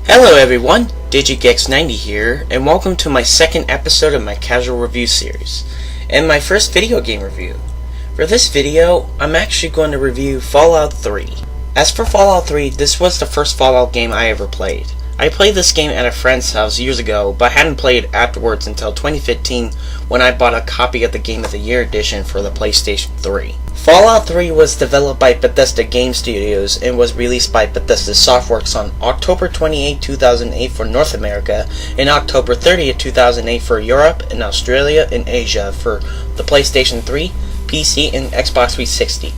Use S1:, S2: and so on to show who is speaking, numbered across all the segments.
S1: Hello everyone, Digigex90 here, and welcome to my second episode of my casual review series, and my first video game review. For this video, I'm actually going to review Fallout 3. As for Fallout 3, this was the first Fallout game I ever played. I played this game at a friend's house years ago, but hadn't played it afterwards until 2015 when I bought a copy of the Game of the Year edition for the PlayStation 3. Fallout 3 was developed by Bethesda Game Studios and was released by Bethesda Softworks on October 28, 2008 for North America and October 30, 2008 for Europe and Australia and Asia for the PlayStation 3, PC, and Xbox 360.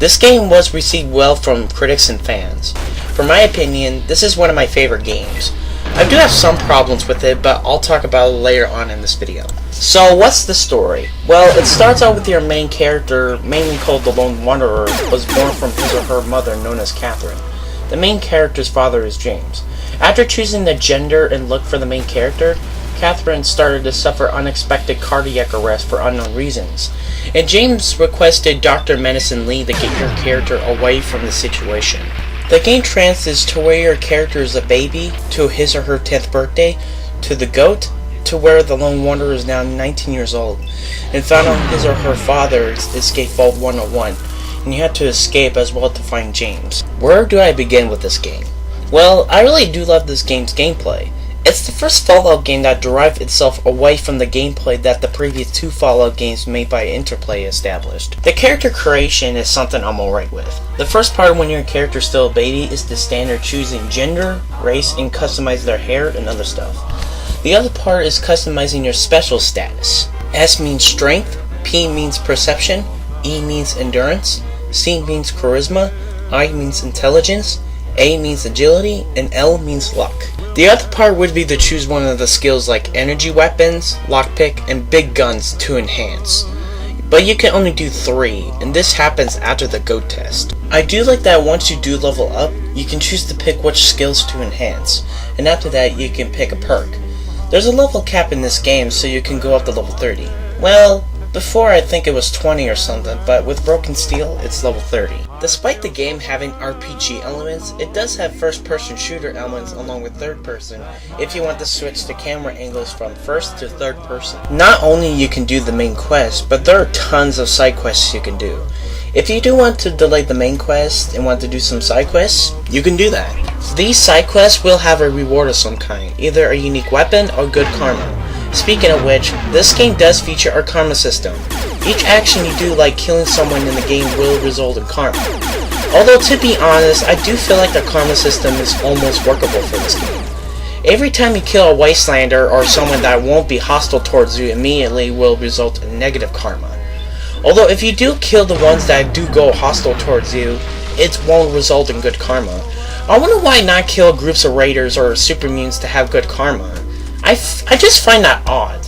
S1: This game was received well from critics and fans. For my opinion, this is one of my favorite games. I do have some problems with it, but I'll talk about it later on in this video. So, what's the story? Well, it starts out with your main character, mainly called the Lone Wanderer, was born from his or her mother known as Catherine. The main character's father is James. After choosing the gender and look for the main character, Catherine started to suffer unexpected cardiac arrest for unknown reasons, and James requested Dr. Medicine Lee to get your character away from the situation. The game transitions to where your character is a baby, to his or her 10th birthday, to the GOAT, to where the Lone Wanderer is now 19 years old, and found out his or her father's escape vault 101, and you had to escape as well to find James. Where do I begin with this game? Well, I really do love this game's gameplay. It's the first Fallout game that derived itself away from the gameplay that the previous two Fallout games made by Interplay established. The character creation is something I'm alright with. The first part when your character's still a baby is the standard choosing gender, race, and customize their hair and other stuff. The other part is customizing your special status. S means strength, P means perception, E means endurance, C means charisma, I means intelligence, A means agility, and L means luck. The other part would be to choose one of the skills like energy weapons, lockpick, and big guns to enhance. But you can only do 3, and this happens after the GOAT test. I do like that once you do level up, you can choose to pick which skills to enhance, and after that you can pick a perk. There's a level cap in this game, so you can go up to level 30. Well, before I think it was 20 or something, but with Broken Steel, it's level 30. Despite the game having RPG elements, it does have first-person shooter elements along with third-person if you want to switch the camera angles from first to third person. Not only you can do the main quest, but there are tons of side quests you can do. If you do want to delay the main quest and want to do some side quests, you can do that. These side quests will have a reward of some kind, either a unique weapon or good karma. Speaking of which, this game does feature a karma system. Each action you do, like killing someone in the game, will result in karma. Although to be honest, I do feel like the karma system is almost workable for this game. Every time you kill a wastelander or someone that won't be hostile towards you immediately will result in negative karma. Although if you do kill the ones that do go hostile towards you, it won't result in good karma. I wonder why not kill groups of raiders or supermutants to have good karma. I just find that odd.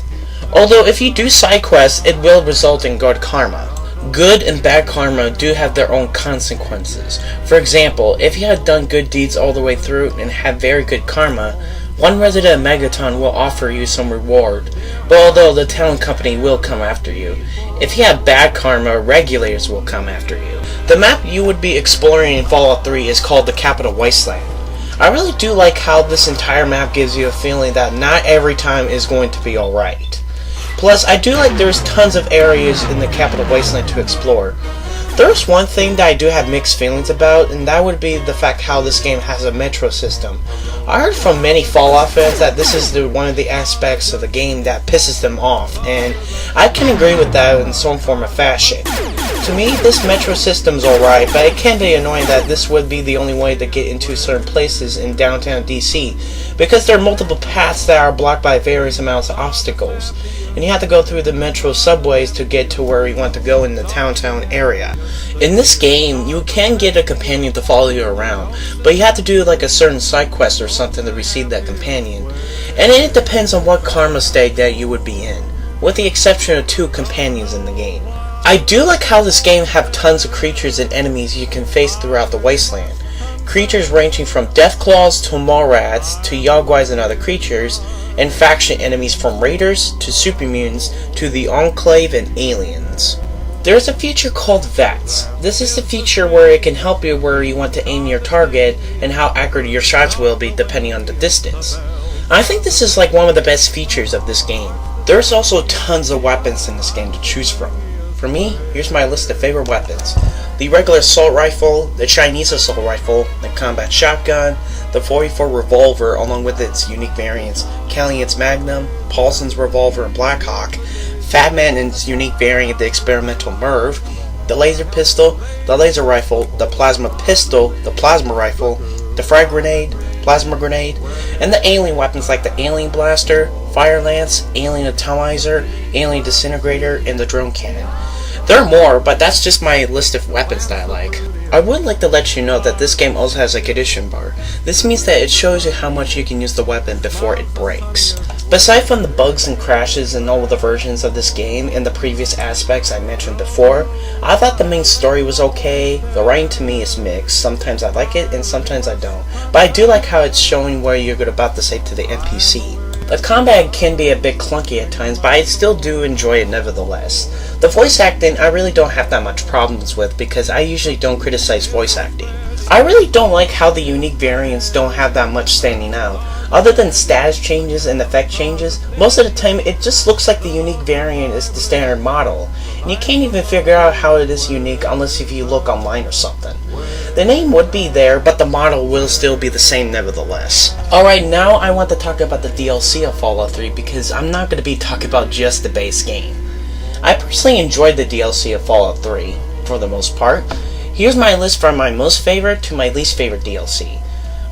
S1: Although if you do side quests, it will result in good karma. Good and bad karma do have their own consequences. For example, if you have done good deeds all the way through and have very good karma, one resident of Megaton will offer you some reward, but although the town company will come after you. If you have bad karma, regulators will come after you. The map you would be exploring in Fallout 3 is called the Capital Wasteland. I really do like how this entire map gives you a feeling that not every time is going to be alright. Plus, I do like there's tons of areas in the Capital Wasteland to explore. There's one thing that I do have mixed feelings about, and that would be the fact how this game has a metro system. I heard from many Fallout fans that this is one of the aspects of the game that pisses them off, and I can agree with that in some form or fashion. To me, this metro system's alright, but it can be annoying that this would be the only way to get into certain places in downtown DC, because there are multiple paths that are blocked by various amounts of obstacles, and you have to go through the metro subways to get to where you want to go in the downtown area. In this game, you can get a companion to follow you around, but you have to do like a certain side quest or something to receive that companion, and it depends on what karma state that you would be in, with the exception of 2 companions in the game. I do like how this game have tons of creatures and enemies you can face throughout the wasteland. Creatures ranging from Deathclaws to Mallrats to Yogwais and other creatures, and faction enemies from raiders to supermutants to the Enclave and aliens. There's a feature called VETS. This is the feature where it can help you where you want to aim your target and how accurate your shots will be depending on the distance. I think this is like one of the best features of this game. There's also tons of weapons in this game to choose from. For me, here's my list of favorite weapons. The regular assault rifle, the Chinese assault rifle, the combat shotgun, the 44 revolver along with its unique variants, Calian's Magnum, Paulson's revolver and Blackhawk, Fat Man and its unique variant, the experimental Merv, the laser pistol, the laser rifle, the plasma pistol, the plasma rifle, the frag grenade, plasma grenade, and the alien weapons like the alien blaster, fire lance, alien atomizer, alien disintegrator, and the drone cannon. There are more, but that's just my list of weapons that I like. I would like to let you know that this game also has a condition bar. This means that it shows you how much you can use the weapon before it breaks. Aside from the bugs and crashes in all of the versions of this game and the previous aspects I mentioned before, I thought the main story was okay. The writing to me is mixed. Sometimes I like it and sometimes I don't. But I do like how it's showing what you're about to say to the NPC. The combat can be a bit clunky at times, but I still do enjoy it nevertheless. The voice acting I really don't have that much problems with because I usually don't criticize voice acting. I really don't like how the unique variants don't have that much standing out. Other than status changes and effect changes, most of the time it just looks like the unique variant is the standard model, and you can't even figure out how it is unique unless if you look online or something. The name would be there, but the model will still be the same nevertheless. Alright, now I want to talk about the DLC of Fallout 3 because I'm not going to be talking about just the base game. I personally enjoyed the DLC of Fallout 3, for the most part. Here's my list from my most favorite to my least favorite DLC.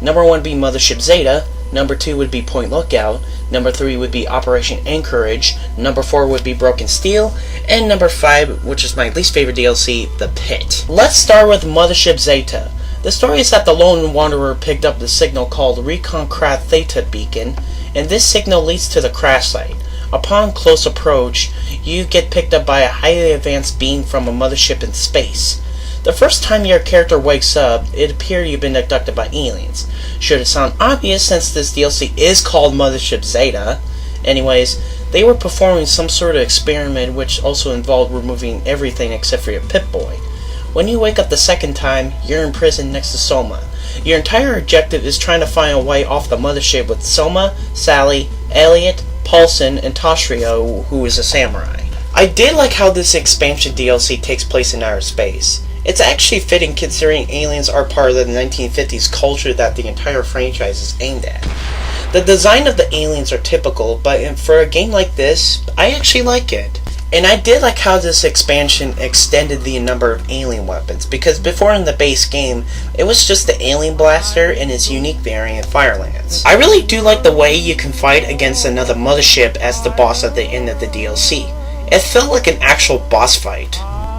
S1: Number 1 would be Mothership Zeta, number 2 would be Point Lookout, number 3 would be Operation Anchorage, number 4 would be Broken Steel, and number 5, which is my least favorite DLC, The Pit. Let's start with Mothership Zeta. The story is that the Lone Wanderer picked up the signal called Recon Craft Theta Beacon, and this signal leads to the crash site. Upon close approach, you get picked up by a highly advanced beam from a mothership in space. The first time your character wakes up, it appears you've been abducted by aliens. Should it sound obvious since this DLC is called Mothership Zeta? Anyways, they were performing some sort of experiment which also involved removing everything except for your Pip-Boy. When you wake up the second time, you're in prison next to Soma. Your entire objective is trying to find a way off the mothership with Soma, Sally, Elliot, Paulson, and Toshio, who is a samurai. I did like how this expansion DLC takes place in outer space. It's actually fitting considering aliens are part of the 1950s culture that the entire franchise is aimed at. The design of the aliens are typical, but for a game like this, I actually like it. And I did like how this expansion extended the number of alien weapons, because before in the base game, it was just the alien blaster and its unique variant Fire Lance. I really do like the way you can fight against another mothership as the boss at the end of the DLC. It felt like an actual boss fight.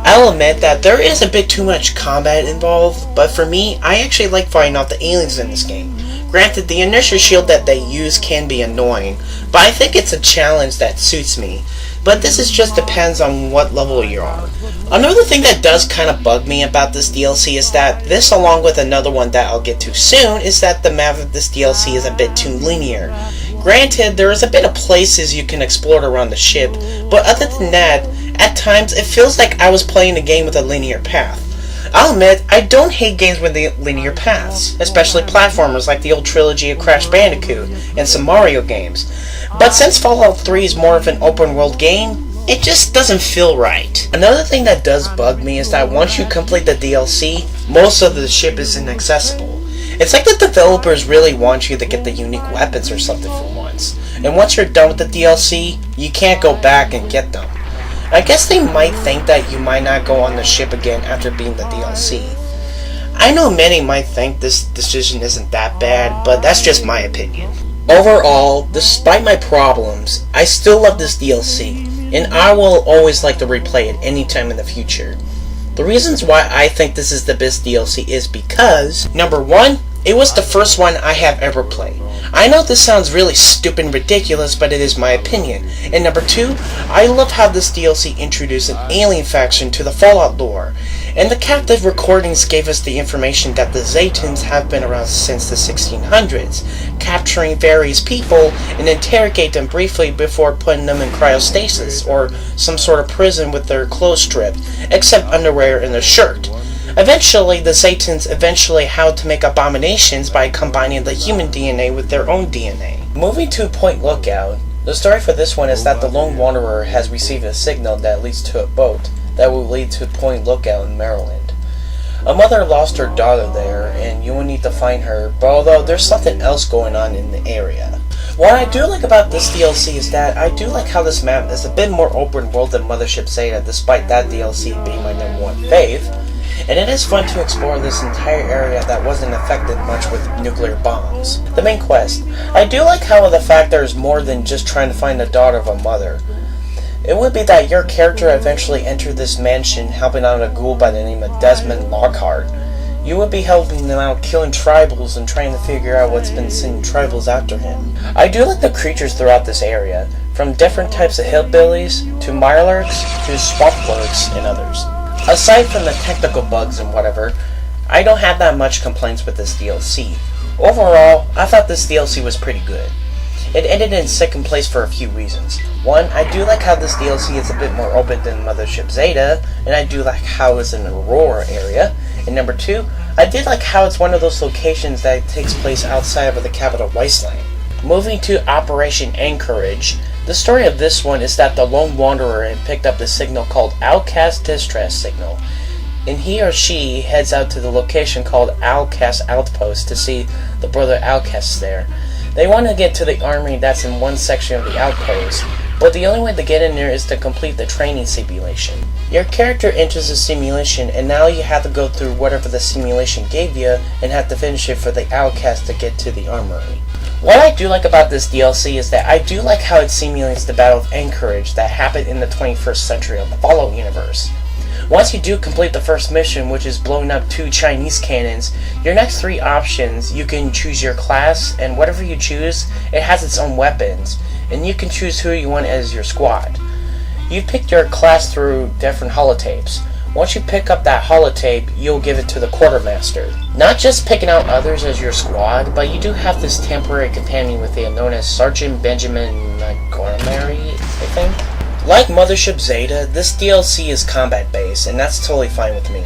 S1: I'll admit that there is a bit too much combat involved, but for me, I actually like fighting off the aliens in this game. Granted, the inertia shield that they use can be annoying, but I think it's a challenge that suits me. But this just depends on what level you are. Another thing that does kind of bug me about this DLC is that this, along with another one that I'll get to soon, is that the map of this DLC is a bit too linear. Granted, there is a bit of places you can explore around the ship, but other than that, at times it feels like I was playing a game with a linear path. I'll admit, I don't hate games with the linear paths, especially platformers like the old trilogy of Crash Bandicoot and some Mario games. But since Fallout 3 is more of an open world game, it just doesn't feel right. Another thing that does bug me is that once you complete the DLC, most of the ship is inaccessible. It's like the developers really want you to get the unique weapons or something for once. And once you're done with the DLC, you can't go back and get them. I guess they might think that you might not go on the ship again after beating the DLC. I know many might think this decision isn't that bad, but that's just my opinion. Overall, despite my problems, I still love this DLC, and I will always like to replay it anytime in the future. The reasons why I think this is the best DLC is because, number 1, it was the first one I have ever played. I know this sounds really stupid and ridiculous, but it is my opinion. And number 2, I love how this DLC introduced an alien faction to the Fallout lore. And the captive recordings gave us the information that the Zetans have been around since the 1600s, capturing various people and interrogate them briefly before putting them in cryostasis or some sort of prison with their clothes stripped, except underwear and a shirt. Eventually, the Zetans how to make abominations by combining the human DNA with their own DNA. Moving to Point Lookout, the story for this one is that the lone wanderer has received a signal that leads to a boat that will lead to Point Lookout in Maryland. A mother lost her daughter there, and you will need to find her, but although there's something else going on in the area. What I do like about this DLC is that I do like how this map is a bit more open world than Mothership Zeta, despite that DLC being my #1 fave. And it is fun to explore this entire area that wasn't affected much with nuclear bombs. The main quest. I do like how the fact there's more than just trying to find the daughter of a mother. It would be that your character eventually entered this mansion helping out a ghoul by the name of Desmond Lockhart. You would be helping them out killing tribals and trying to figure out what's been sending tribals after him. I do like the creatures throughout this area, from different types of hillbillies, to mirelurks, to swamp lurks, and others. Aside from the technical bugs and whatever, I don't have that much complaints with this DLC. Overall, I thought this DLC was pretty good. It ended in second place for a few reasons. One, I do like how this DLC is a bit more open than Mothership Zeta, and I do like how it's in the Aurora area. And number two, I did like how it's one of those locations that takes place outside of the capital wasteland. Moving to Operation Anchorage, the story of this one is that the lone wanderer had picked up the signal called Outcast Distress Signal, and he or she heads out to the location called Outcast Outpost to see the brother outcasts there. They want to get to the armory that's in one section of the outpost, but the only way to get in there is to complete the training simulation. Your character enters the simulation, and now you have to go through whatever the simulation gave you and have to finish it for the outcast to get to the armory. What I do like about this DLC is that I do like how it simulates the Battle of Anchorage that happened in the 21st century of the Fallout universe. Once you do complete the first mission, which is blowing up 2 Chinese cannons, your next 3 options, you can choose your class, and whatever you choose, it has its own weapons, and you can choose who you want as your squad. You pick your class through different holotapes. Once you pick up that holotape, you'll give it to the quartermaster. Not just picking out others as your squad, but you do have this temporary companion with you known as Sergeant Benjamin Montgomery, I think. Like Mothership Zeta, this DLC is combat based, and that's totally fine with me.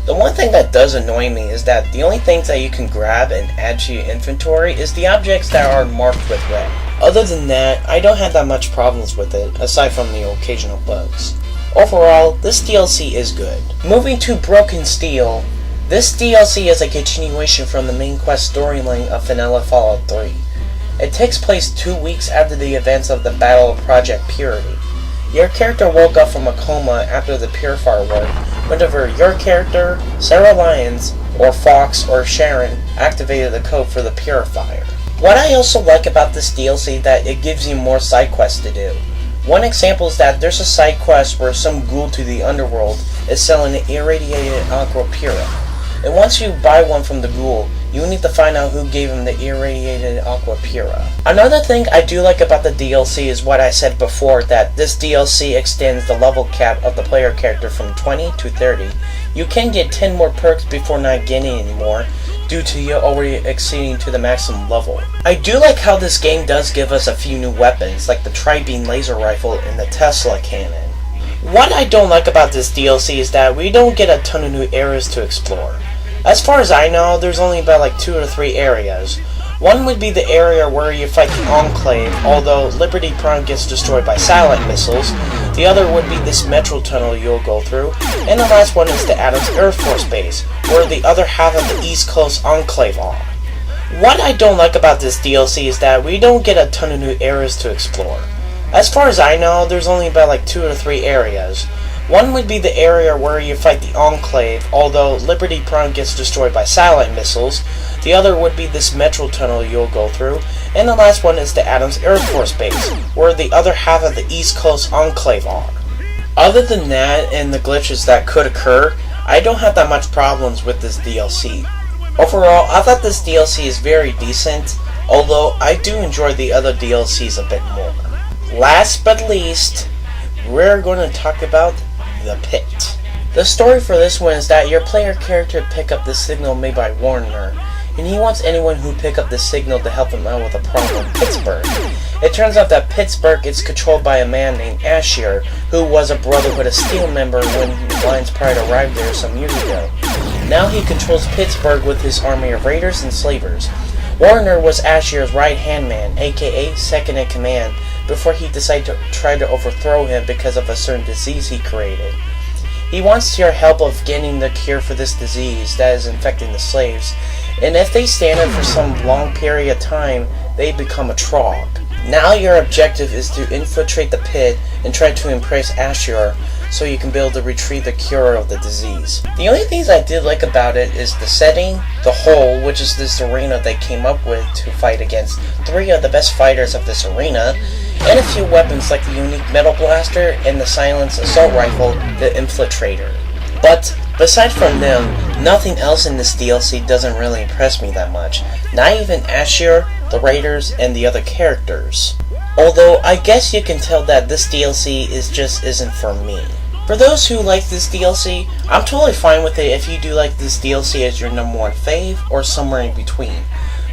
S1: The one thing that does annoy me is that the only things that you can grab and add to your inventory is the objects that are marked with red. Other than that, I don't have that much problems with it, aside from the occasional bugs. Overall, this DLC is good. Moving to Broken Steel, this DLC is a continuation from the main quest storyline of Vanilla Fallout 3. It takes place 2 weeks after the events of the Battle of Project Purity. Your character woke up from a coma after the Purifier work whenever your character, Sarah Lyons, or Fox, or Sharon activated the code for the Purifier. What I also like about this DLC is that it gives you more side quests to do. One example is that there's a side quest where some ghoul to the underworld is selling an irradiated Aqua Pura. And once you buy one from the ghoul, you need to find out who gave him the irradiated Aqua Pura. Another thing I do like about the DLC is what I said before, that this DLC extends the level cap of the player character from 20 to 30. You can get 10 more perks before not getting any more, due to you already exceeding to the maximum level. I do like how this game does give us a few new weapons, like the Tri-Beam laser rifle and the Tesla cannon. What I don't like about this DLC is that we don't get a ton of new areas to explore. As far as I know, there's only about like 2 or 3 areas. One would be the area where you fight the Enclave, although Liberty Prime gets destroyed by satellite missiles. The other would be this metro tunnel you'll go through. And the last one is the Adams Air Force Base, where the other half of the East Coast Enclave are. What I don't like about this DLC is that we don't get a ton of new areas to explore. As far as I know, there's only about like 2 or 3 areas. One would be the area where you fight the Enclave, although Liberty Prime gets destroyed by satellite missiles. The other would be this metro tunnel you'll go through. And the last one is the Adams Air Force Base, where the other half of the East Coast Enclave are. Other than that and the glitches that could occur, I don't have that much problems with this DLC. Overall, I thought this DLC is very decent, although I do enjoy the other DLCs a bit more. Last but least, we're going to talk about The Pit. The story for this one is that your player character pick up the signal made by Warner, and he wants anyone who pick up the signal to help him out with a problem in Pittsburgh. It turns out that Pittsburgh is controlled by a man named Asher, who was a Brotherhood of Steel member when Lions Pride arrived there some years ago. Now he controls Pittsburgh with his army of raiders and slavers. Warner was Asher's right-hand man, aka second in command, before he decided to try to overthrow him because of a certain disease he created. He wants your help of getting the cure for this disease that is infecting the slaves, and if they stand it for some long period of time, they become a trog. Now your objective is to infiltrate the pit and try to impress Asher so you can be able to retrieve the cure of the disease. The only things I did like about it is the setting, the hole, which is this arena they came up with to fight against 3 of the best fighters of this arena, and a few weapons like the unique metal blaster and the silenced assault rifle, the infiltrator. But besides from them, nothing else in this DLC doesn't really impress me that much. Not even Asher, the raiders, and the other characters. Although I guess you can tell that this DLC isn't for me. For those who like this DLC, I'm totally fine with it if you do like this DLC as your number 1 fave or somewhere in between.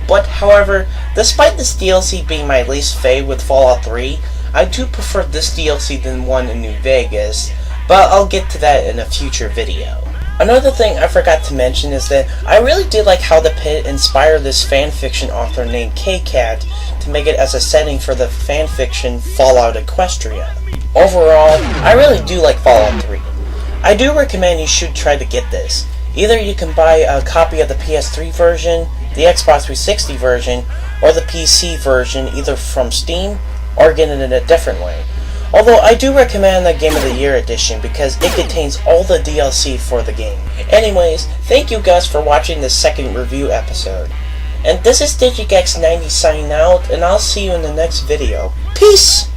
S1: But however, despite this DLC being my least fave with Fallout 3, I do prefer this DLC than one in New Vegas, but I'll get to that in a future video. Another thing I forgot to mention is that I really did like how the pit inspired this fanfiction author named K-Cat to make it as a setting for the fanfiction Fallout Equestria. Overall, I really do like Fallout 3. I do recommend you should try to get this. Either you can buy a copy of the PS3 version, the Xbox 360 version, or the PC version either from Steam or get it in a different way. Although I do recommend the Game of the Year edition because it contains all the DLC for the game. Anyways, thank you guys for watching this second review episode. And this is Digigex90's signing out, and I'll see you in the next video. Peace!